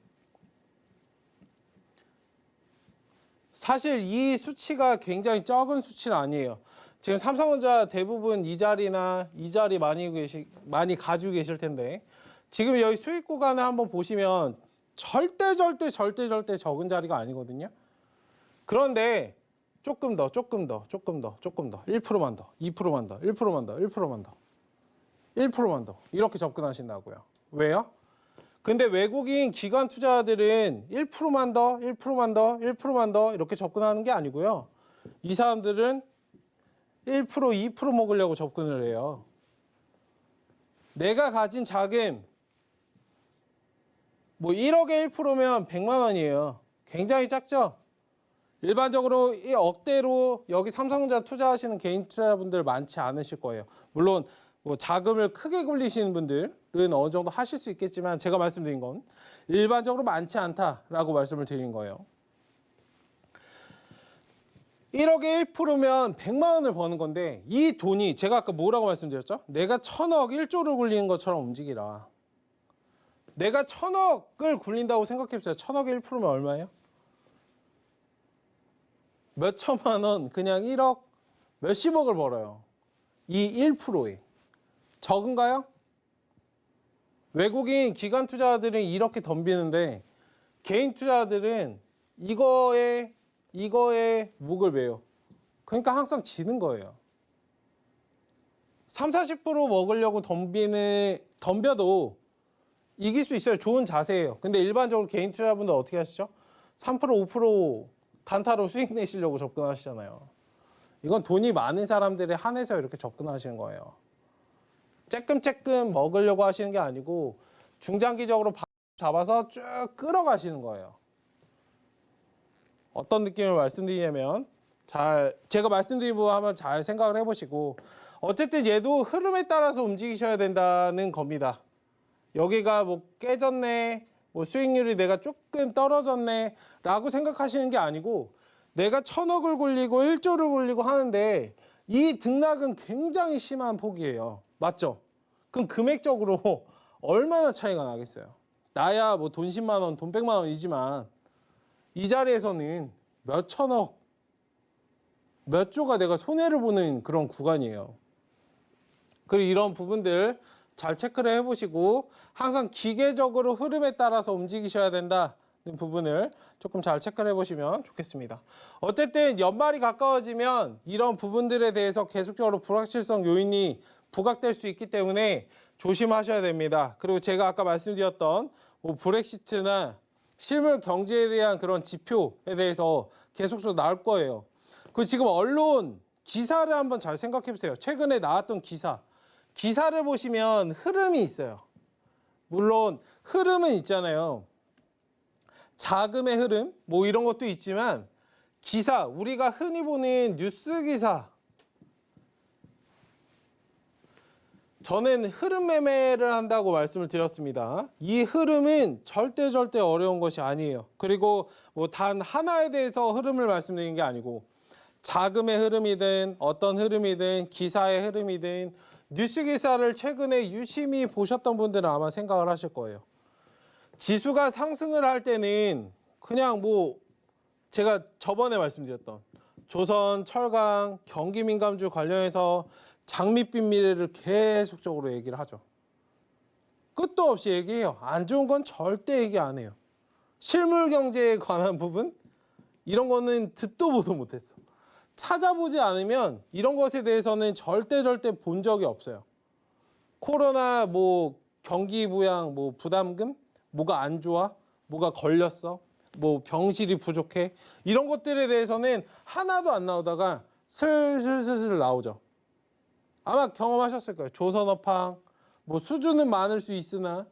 사실 이 수치가 굉장히 적은 수치는 아니에요. 지금 삼성전자 대부분 이 자리나 이 자리 많이 가지고 계실 텐데 지금 여기 수익 구간을 한번 보시면 절대 적은 자리가 아니거든요. 그런데 조금 더 1%만 더 2%만 더 1%만 더 이렇게 접근하신다고요. 왜요? 근데 외국인 기관 투자자들은 1%만 더 이렇게 접근하는 게 아니고요. 이 사람들은 1%, 2% 먹으려고 접근을 해요. 내가 가진 자금 뭐 1억에 1%면 100만 원이에요. 굉장히 작죠? 일반적으로 이 억대로 여기 삼성전자 투자하시는 개인 투자자분들 많지 않으실 거예요. 물론 뭐 자금을 크게 굴리시는 분들은 어느 정도 하실 수 있겠지만 제가 말씀드린 건 일반적으로 많지 않다라고 말씀을 드린 거예요. 1억에 1%면 100만 원을 버는 건데 이 돈이 제가 아까 뭐라고 말씀드렸죠? 내가 1000억 1조를 굴리는 것처럼 움직이라. 내가 1000억을 굴린다고 생각해보세요. 1000억에 1%면 얼마예요? 몇 천만 원, 그냥 1억, 몇십억을 벌어요. 이 1%에. 적은가요? 외국인 기관 투자자들은 이렇게 덤비는데 개인 투자자들은 이거에 목을 매요. 그러니까 항상 지는 거예요. 30, 40% 먹으려고 덤벼도 이길 수 있어요. 좋은 자세예요. 근데 일반적으로 개인 투자자분들 어떻게 하시죠? 3%, 5% 단타로 수익 내시려고 접근하시잖아요. 이건 돈이 많은 사람들에 한해서 이렇게 접근하시는 거예요. 쬐끔쬐끔 먹으려고 하시는 게 아니고 중장기적으로 잡아서 쭉 끌어가시는 거예요. 어떤 느낌을 말씀드리냐면 제가 말씀드린 부분 한번 잘 생각을 해보시고 어쨌든 얘도 흐름에 따라서 움직이셔야 된다는 겁니다. 여기가 뭐 깨졌네, 뭐 수익률이 내가 조금 떨어졌네 라고 생각하시는 게 아니고 내가 1000억을 굴리고 1조를 굴리고 하는데 이 등락은 굉장히 심한 폭이에요. 맞죠? 그럼 금액적으로 얼마나 차이가 나겠어요? 나야 뭐 돈 10만 원, 돈 100만 원이지만 이 자리에서는 몇 천억, 몇 조가 내가 손해를 보는 그런 구간이에요. 그리고 이런 부분들 잘 체크를 해보시고 항상 기계적으로 흐름에 따라서 움직이셔야 된다는 부분을 조금 잘 체크를 해보시면 좋겠습니다. 어쨌든 연말이 가까워지면 이런 부분들에 대해서 계속적으로 불확실성 요인이 부각될 수 있기 때문에 조심하셔야 됩니다. 그리고 제가 아까 말씀드렸던 뭐 브렉시트나 실물 경제에 대한 그런 지표에 대해서 계속적으로 나올 거예요. 그 지금 언론 기사를 한번 잘 생각해 보세요. 최근에 나왔던 기사를 보시면 흐름이 있어요. 물론 흐름은 있잖아요. 자금의 흐름 뭐 이런 것도 있지만 기사, 우리가 흔히 보는 뉴스 기사, 저는 흐름 매매를 한다고 말씀을 드렸습니다. 이 흐름은 절대 어려운 것이 아니에요. 그리고 뭐 단 하나에 대해서 흐름을 말씀드리는 게 아니고 자금의 흐름이든 어떤 흐름이든 기사의 흐름이든 뉴스 기사를 최근에 유심히 보셨던 분들은 아마 생각을 하실 거예요. 지수가 상승을 할 때는 그냥 뭐 제가 저번에 말씀드렸던 조선, 철강, 경기민감주 관련해서 장밋빛 미래를 계속적으로 얘기를 하죠. 끝도 없이 얘기해요. 안 좋은 건 절대 얘기 안 해요. 실물 경제에 관한 부분 이런 거는 듣도 보도 못했어. 찾아보지 않으면 이런 것에 대해서는 절대 본 적이 없어요. 코로나 뭐 경기 부양 뭐 부담금 뭐가 안 좋아 뭐가 걸렸어 뭐 병실이 부족해 이런 것들에 대해서는 하나도 안 나오다가 슬슬 나오죠. 아마 경험하셨을 거예요. 조선업황 뭐 수주는 많을 수 있으나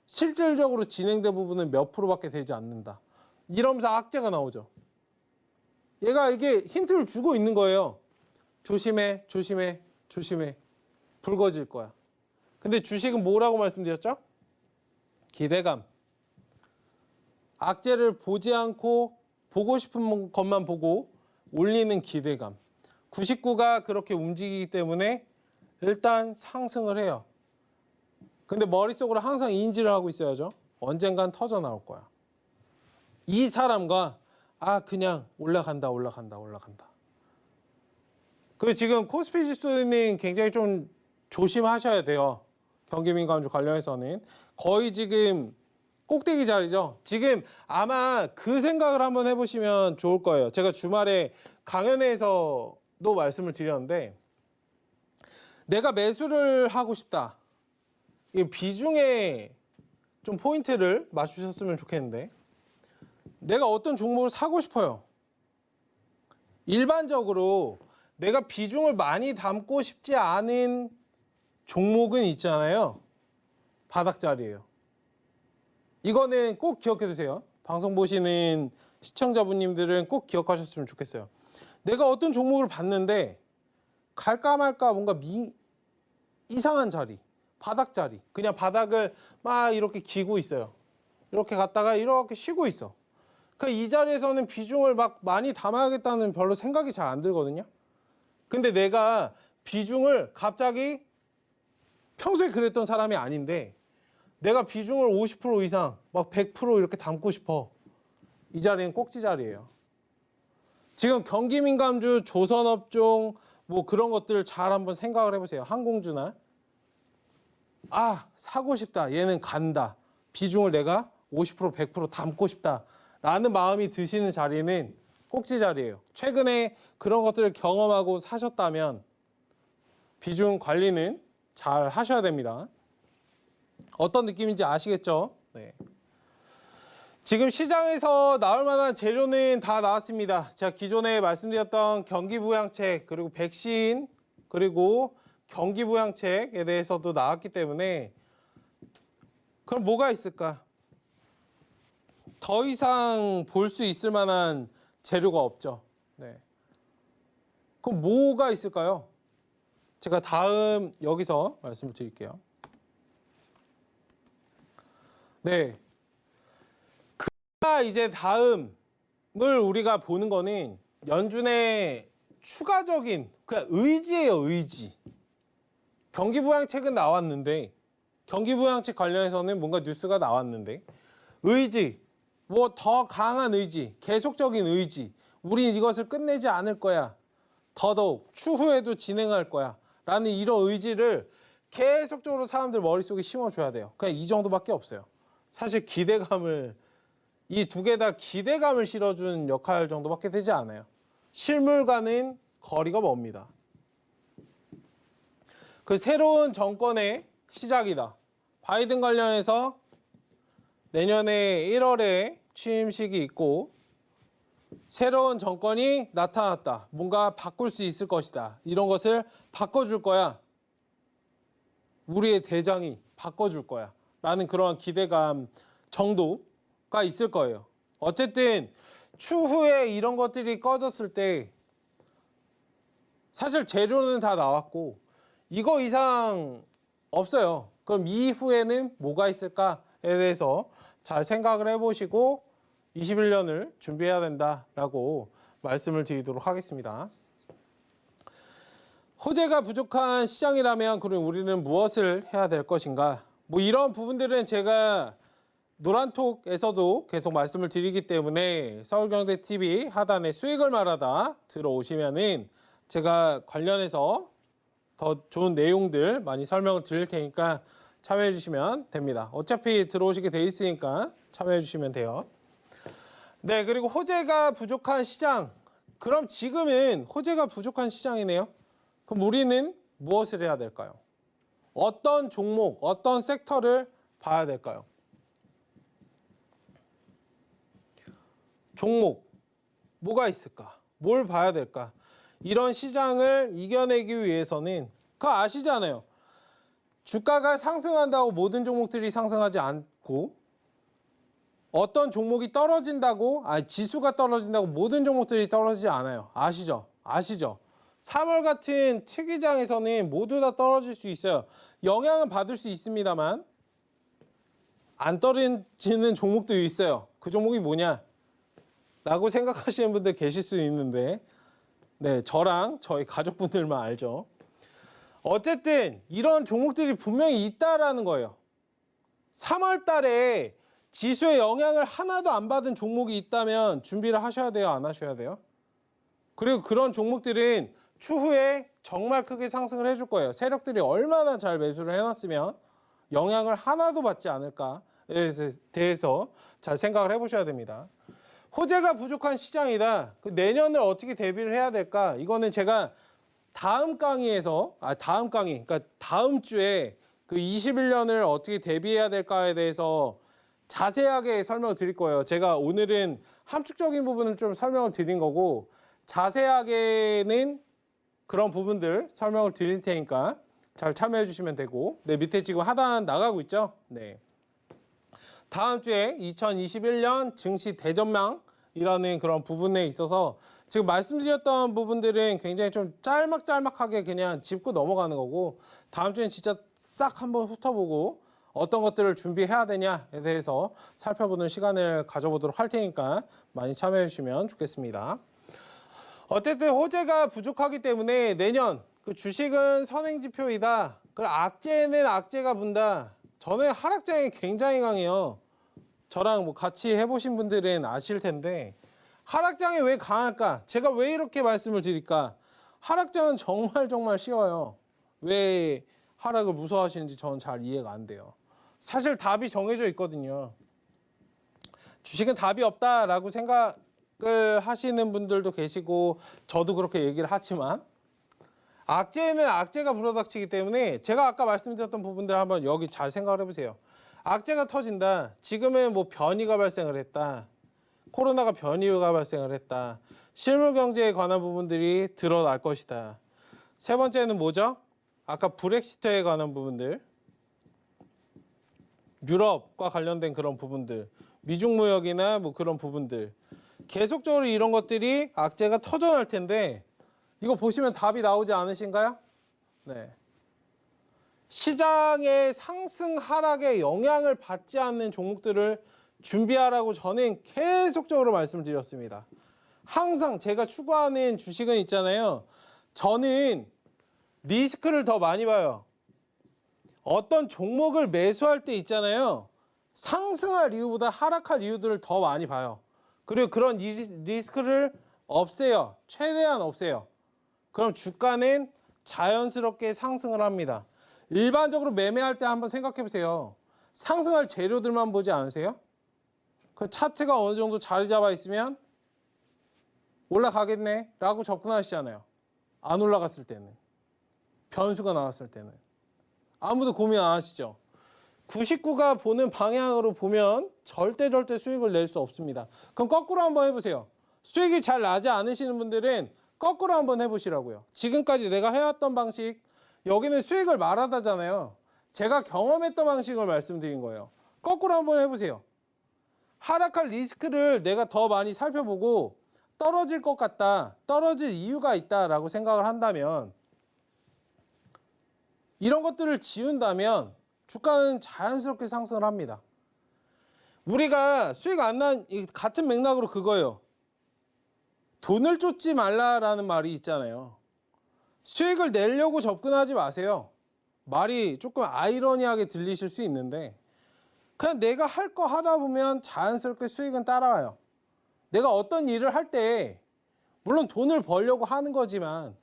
실질적으로 진행된 부분은 몇 프로밖에 되지 않는다. 이러면서 악재가 나오죠. 얘가 이게 힌트를 주고 있는 거예요. 조심해. 붉어질 거야. 근데 주식은 뭐라고 말씀드렸죠? 기대감. 악재를 보지 않고 보고 싶은 것만 보고 올리는 기대감. 99가 그렇게 움직이기 때문에 일단 상승을 해요. 근데 머릿속으로 항상 인지를 하고 있어야죠. 언젠간 터져 나올 거야. 이 사람과 그냥 올라간다. 그리고 지금 코스피 지수는 굉장히 좀 조심하셔야 돼요. 경기민감주 관련해서는 거의 지금 꼭대기 자리죠. 지금 아마 그 생각을 한번 해보시면 좋을 거예요. 제가 주말에 강연회에서도 말씀을 드렸는데 내가 매수를 하고 싶다. 이 비중에 좀 포인트를 맞추셨으면 좋겠는데 내가 어떤 종목을 사고 싶어요. 일반적으로 내가 비중을 많이 담고 싶지 않은 종목은 있잖아요. 바닥자리예요. 이거는 꼭 기억해 두세요. 방송 보시는 시청자분님들은 꼭 기억하셨으면 좋겠어요. 내가 어떤 종목을 봤는데 갈까 말까 뭔가 이상한 자리, 바닥자리. 그냥 바닥을 막 이렇게 기고 있어요. 이렇게 갔다가 이렇게 쉬고 있어. 그러니까 이 자리에서는 비중을 막 많이 담아야겠다는 별로 생각이 잘 안 들거든요. 근데 내가 비중을 갑자기 평소에 그랬던 사람이 아닌데 내가 비중을 50% 이상 막 100% 이렇게 담고 싶어. 이 자리는 꼭지 자리예요. 지금 경기민감주, 조선업종 뭐 그런 것들을 잘 한번 생각을 해보세요. 항공주나 사고 싶다. 얘는 간다. 비중을 내가 50% 100% 담고 싶다. 라는 마음이 드시는 자리는 꼭지 자리예요. 최근에 그런 것들을 경험하고 사셨다면 비중 관리는 잘 하셔야 됩니다. 어떤 느낌인지 아시겠죠? 네. 지금 시장에서 나올 만한 재료는 다 나왔습니다. 제가 기존에 말씀드렸던 경기부양책 그리고 백신 그리고 경기부양책에 대해서도 나왔기 때문에 그럼 뭐가 있을까? 더 이상 볼 수 있을 만한 재료가 없죠. 네. 그럼 뭐가 있을까요? 제가 다음 여기서 말씀을 드릴게요. 네. 이제 다음을 우리가 보는 거는 연준의 추가적인 그냥 의지예요, 의지. 경기부양책은 나왔는데 경기부양책 관련해서는 뭔가 뉴스가 나왔는데 의지, 뭐 더 강한 의지, 계속적인 의지. 우린 이것을 끝내지 않을 거야. 더더욱 추후에도 진행할 거야. 라는 이런 의지를 계속적으로 사람들 머릿속에 심어줘야 돼요. 그냥 이 정도밖에 없어요. 사실 기대감을 이 두 개 다 기대감을 실어주는 역할 정도밖에 되지 않아요. 실물과는 거리가 멉니다. 그 새로운 정권의 시작이다. 바이든 관련해서 내년에 1월에 취임식이 있고 새로운 정권이 나타났다. 뭔가 바꿀 수 있을 것이다. 이런 것을 바꿔줄 거야. 우리의 대장이 바꿔줄 거야. 라는 그러한 기대감 정도가 있을 거예요. 어쨌든 추후에 이런 것들이 꺼졌을 때 사실 재료는 다 나왔고 이거 이상 없어요. 그럼 이후에는 뭐가 있을까에 대해서 잘 생각을 해보시고 21년을 준비해야 된다라고 말씀을 드리도록 하겠습니다. 호재가 부족한 시장이라면 그럼 우리는 무엇을 해야 될 것인가? 뭐 이런 부분들은 제가 노란톡에서도 계속 말씀을 드리기 때문에 서울경제TV 하단에 수익을 말하다 들어오시면은 제가 관련해서 더 좋은 내용들 많이 설명을 드릴 테니까 참여해 주시면 됩니다. 어차피 들어오시게 돼 있으니까 참여해 주시면 돼요. 네, 그리고 호재가 부족한 시장. 그럼 지금은 호재가 부족한 시장이네요. 그럼 우리는 무엇을 해야 될까요? 어떤 종목, 어떤 섹터를 봐야 될까요? 종목, 뭐가 있을까? 뭘 봐야 될까? 이런 시장을 이겨내기 위해서는 그거 아시잖아요. 주가가 상승한다고 모든 종목들이 상승하지 않고 어떤 종목이 떨어진다고, 지수가 떨어진다고 모든 종목들이 떨어지지 않아요. 아시죠? 3월 같은 특이장에서는 모두 다 떨어질 수 있어요. 영향은 받을 수 있습니다만 안 떨어지는 종목도 있어요. 그 종목이 뭐냐? 라고 생각하시는 분들 계실 수 있는데 네, 저랑 저희 가족분들만 알죠. 어쨌든 이런 종목들이 분명히 있다라는 거예요. 3월 달에 지수의 영향을 하나도 안 받은 종목이 있다면 준비를 하셔야 돼요? 안 하셔야 돼요? 그리고 그런 종목들은 추후에 정말 크게 상승을 해줄 거예요. 세력들이 얼마나 잘 매수를 해놨으면 영향을 하나도 받지 않을까에 대해서 잘 생각을 해보셔야 됩니다. 호재가 부족한 시장이다. 내년을 어떻게 대비를 해야 될까? 이거는 제가 다음 그러니까 다음 주에 그 21년을 어떻게 대비해야 될까에 대해서 자세하게 설명을 드릴 거예요. 제가 오늘은 함축적인 부분을 좀 설명을 드린 거고 자세하게는 그런 부분들 설명을 드릴 테니까 잘 참여해 주시면 되고 네, 밑에 지금 하단 나가고 있죠? 네. 다음 주에 2021년 증시 대전망이라는 그런 부분에 있어서 지금 말씀드렸던 부분들은 굉장히 좀 짤막짤막하게 그냥 짚고 넘어가는 거고 다음 주엔 진짜 싹 한번 훑어보고 어떤 것들을 준비해야 되냐에 대해서 살펴보는 시간을 가져보도록 할 테니까 많이 참여해 주시면 좋겠습니다. 어쨌든 호재가 부족하기 때문에 내년 그 주식은 선행지표이다. 그 악재는 악재가 분다. 저는 하락장이 굉장히 강해요. 저랑 뭐 같이 해보신 분들은 아실 텐데 하락장이 왜 강할까? 제가 왜 이렇게 말씀을 드릴까? 하락장은 정말 쉬워요. 왜 하락을 무서워하시는지 저는 잘 이해가 안 돼요. 사실 답이 정해져 있거든요. 주식은 답이 없다라고 생각을 하시는 분들도 계시고 저도 그렇게 얘기를 하지만 악재는 악재가 불어닥치기 때문에 제가 아까 말씀드렸던 부분들 한번 여기 잘 생각을 해보세요. 악재가 터진다. 지금은 뭐 변이가 발생을 했다. 코로나가 변이가 발생을 했다. 실물 경제에 관한 부분들이 드러날 것이다. 세 번째는 뭐죠? 아까 브렉시트에 관한 부분들. 유럽과 관련된 그런 부분들. 미중 무역이나 뭐 그런 부분들. 계속적으로 이런 것들이 악재가 터져날 텐데 이거 보시면 답이 나오지 않으신가요? 네. 시장의 상승 하락에 영향을 받지 않는 종목들을 준비하라고 저는 계속적으로 말씀드렸습니다. 항상 제가 추구하는 주식은 있잖아요. 저는 리스크를 더 많이 봐요. 어떤 종목을 매수할 때 있잖아요. 상승할 이유보다 하락할 이유들을 더 많이 봐요. 그리고 그런 리스크를 없애요. 최대한 없애요. 그럼 주가는 자연스럽게 상승을 합니다. 일반적으로 매매할 때 한번 생각해 보세요. 상승할 재료들만 보지 않으세요? 그 차트가 어느 정도 자리 잡아 있으면 올라가겠네 라고 접근하시잖아요. 안 올라갔을 때는. 변수가 나왔을 때는. 아무도 고민 안 하시죠? 99가 보는 방향으로 보면 절대 수익을 낼 수 없습니다. 그럼 거꾸로 한번 해보세요. 수익이 잘 나지 않으시는 분들은 거꾸로 한번 해보시라고요. 지금까지 내가 해왔던 방식, 여기는 수익을 말하다잖아요. 제가 경험했던 방식을 말씀드린 거예요. 거꾸로 한번 해보세요. 하락할 리스크를 내가 더 많이 살펴보고 떨어질 것 같다, 떨어질 이유가 있다라고 생각을 한다면 이런 것들을 지운다면 주가는 자연스럽게 상승을 합니다. 우리가 수익 안 난 같은 맥락으로 그거예요. 돈을 쫓지 말라라는 말이 있잖아요. 수익을 내려고 접근하지 마세요. 말이 조금 아이러니하게 들리실 수 있는데 그냥 내가 할 거 하다 보면 자연스럽게 수익은 따라와요. 내가 어떤 일을 할 때 물론 돈을 벌려고 하는 거지만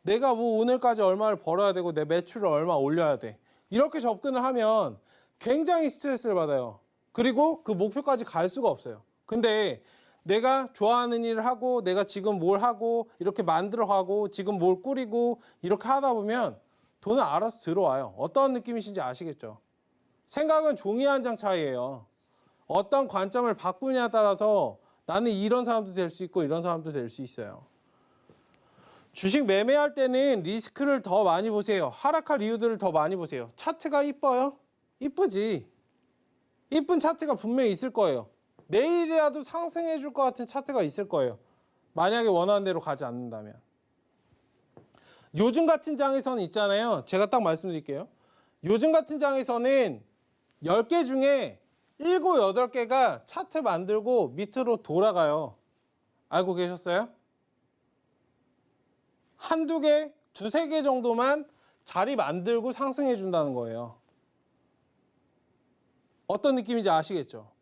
내가 뭐 오늘까지 얼마를 벌어야 되고 내 매출을 얼마 올려야 돼. 이렇게 접근을 하면 굉장히 스트레스를 받아요. 그리고 그 목표까지 갈 수가 없어요. 근데 내가 좋아하는 일을 하고 내가 지금 뭘 하고 이렇게 만들어가고 지금 뭘 꾸리고 이렇게 하다 보면 돈은 알아서 들어와요. 어떤 느낌이신지 아시겠죠? 생각은 종이 한 장 차이예요. 어떤 관점을 바꾸냐에 따라서 나는 이런 사람도 될 수 있고 이런 사람도 될 수 있어요. 주식 매매할 때는 리스크를 더 많이 보세요. 하락할 이유들을 더 많이 보세요. 차트가 이뻐요? 이쁘지. 이쁜 차트가 분명히 있을 거예요. 내일이라도 상승해 줄 것 같은 차트가 있을 거예요. 만약에 원하는 대로 가지 않는다면. 요즘 같은 장에서는 있잖아요. 제가 딱 말씀드릴게요. 요즘 같은 장에서는 10개 중에 7, 8개가 차트 만들고 밑으로 돌아가요. 알고 계셨어요? 한두 개, 두세 개 정도만 자리 만들고 상승해 준다는 거예요. 어떤 느낌인지 아시겠죠?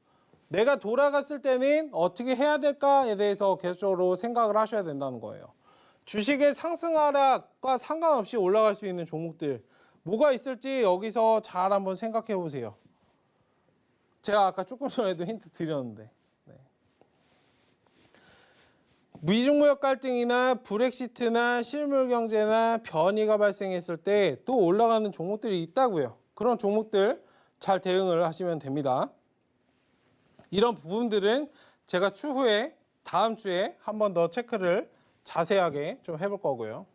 내가 돌아갔을 때는 어떻게 해야 될까에 대해서 계속적으로 생각을 하셔야 된다는 거예요. 주식의 상승 하락과 상관없이 올라갈 수 있는 종목들 뭐가 있을지 여기서 잘 한번 생각해 보세요. 제가 아까 조금 전에도 힌트 드렸는데 미중무역 갈등이나 브렉시트나 실물 경제나 변이가 발생했을 때 또 올라가는 종목들이 있다고요. 그런 종목들 잘 대응을 하시면 됩니다. 이런 부분들은 제가 추후에 다음 주에 한 번 더 체크를 자세하게 좀 해볼 거고요.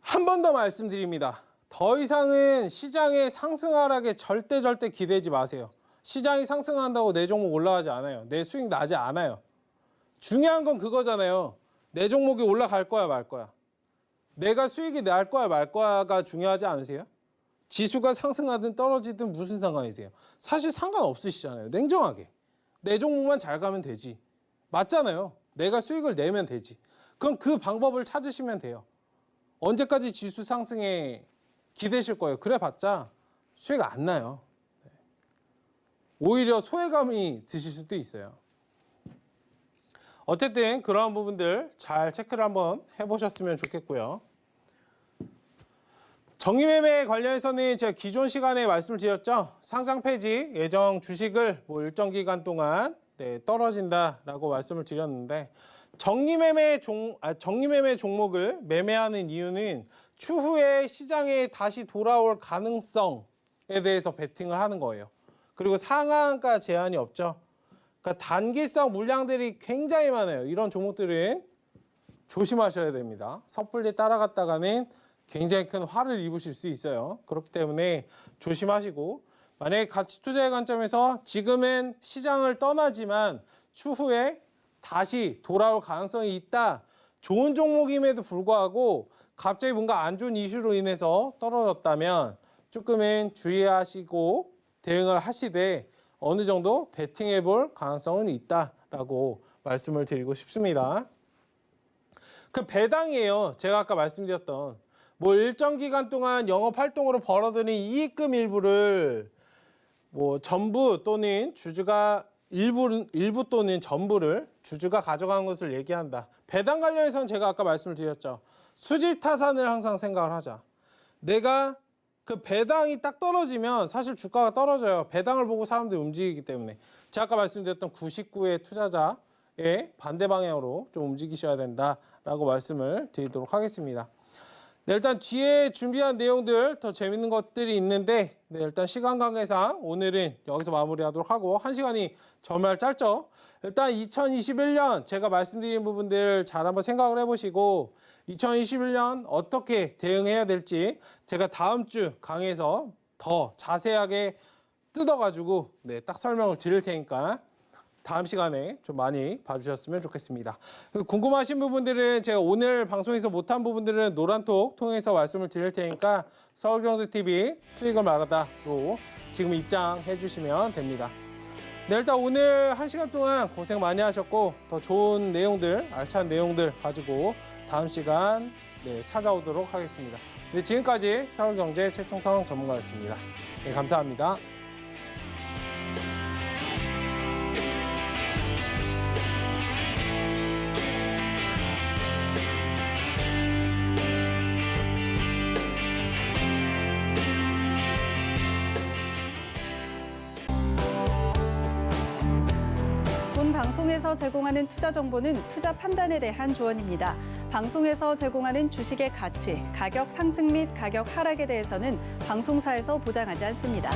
한 번 더 말씀드립니다. 더 이상은 시장의 상승 하락에 절대 기대지 마세요. 시장이 상승한다고 내 종목 올라가지 않아요. 내 수익 나지 않아요. 중요한 건 그거잖아요. 내 종목이 올라갈 거야 말 거야. 내가 수익이 날 거야 말 거야가 중요하지 않으세요? 지수가 상승하든 떨어지든 무슨 상관이세요? 사실 상관없으시잖아요. 냉정하게. 내 종목만 잘 가면 되지. 맞잖아요. 내가 수익을 내면 되지. 그럼 그 방법을 찾으시면 돼요. 언제까지 지수 상승에 기대실 거예요? 그래봤자 수익 안 나요. 오히려 소외감이 드실 수도 있어요. 어쨌든 그러한 부분들 잘 체크를 한번 해보셨으면 좋겠고요. 정리매매 관련해서는 제가 기존 시간에 말씀을 드렸죠. 상장 폐지 예정 주식을 뭐 일정 기간 동안 떨어진다라고 말씀을 드렸는데 정리매매 종목을 매매하는 이유는 추후에 시장에 다시 돌아올 가능성에 대해서 베팅을 하는 거예요. 그리고 상한가 제한이 없죠. 그러니까 단기성 물량들이 굉장히 많아요. 이런 종목들은 조심하셔야 됩니다. 섣불리 따라갔다가는 굉장히 큰 화를 입으실 수 있어요. 그렇기 때문에 조심하시고 만약에 가치 투자의 관점에서 지금은 시장을 떠나지만 추후에 다시 돌아올 가능성이 있다. 좋은 종목임에도 불구하고 갑자기 뭔가 안 좋은 이슈로 인해서 떨어졌다면 조금은 주의하시고 대응을 하시되 어느 정도 베팅해 볼 가능성은 있다라고 말씀을 드리고 싶습니다. 그 배당이에요. 제가 아까 말씀드렸던 뭐 일정 기간 동안 영업 활동으로 벌어들인 이익금 일부를 뭐 전부 또는 주주가 일부 또는 전부를 주주가 가져가는 것을 얘기한다. 배당 관련해서는 제가 아까 말씀을 드렸죠. 수지 타산을 항상 생각을 하자. 내가 그 배당이 딱 떨어지면 사실 주가가 떨어져요. 배당을 보고 사람들이 움직이기 때문에. 제가 아까 말씀드렸던 99의 투자자의 반대 방향으로 좀 움직이셔야 된다라고 말씀을 드리도록 하겠습니다. 네, 일단 뒤에 준비한 내용들 더 재밌는 것들이 있는데 일단 시간 관계상 오늘은 여기서 마무리하도록 하고 1시간이 정말 짧죠. 일단 2021년 제가 말씀드린 부분들 잘 한번 생각을 해보시고 2021년 어떻게 대응해야 될지 제가 다음 주 강의에서 더 자세하게 뜯어가지고 딱 설명을 드릴 테니까 다음 시간에 좀 많이 봐주셨으면 좋겠습니다. 궁금하신 부분들은 제가 오늘 방송에서 못한 부분들은 노란톡 통해서 말씀을 드릴 테니까 서울경제TV 수익을 말하다로 지금 입장해 주시면 됩니다. 네, 일단 오늘 1시간 동안 고생 많이 하셨고 더 좋은 내용들, 알찬 내용들 가지고 다음 시간 찾아오도록 하겠습니다. 네, 지금까지 서울경제 최충성 전문가였습니다. 네, 감사합니다. 본 방송에서 제공하는 투자 정보는 투자 판단에 대한 조언입니다. 방송에서 제공하는 주식의 가치, 가격 상승 및 가격 하락에 대해서는 방송사에서 보장하지 않습니다.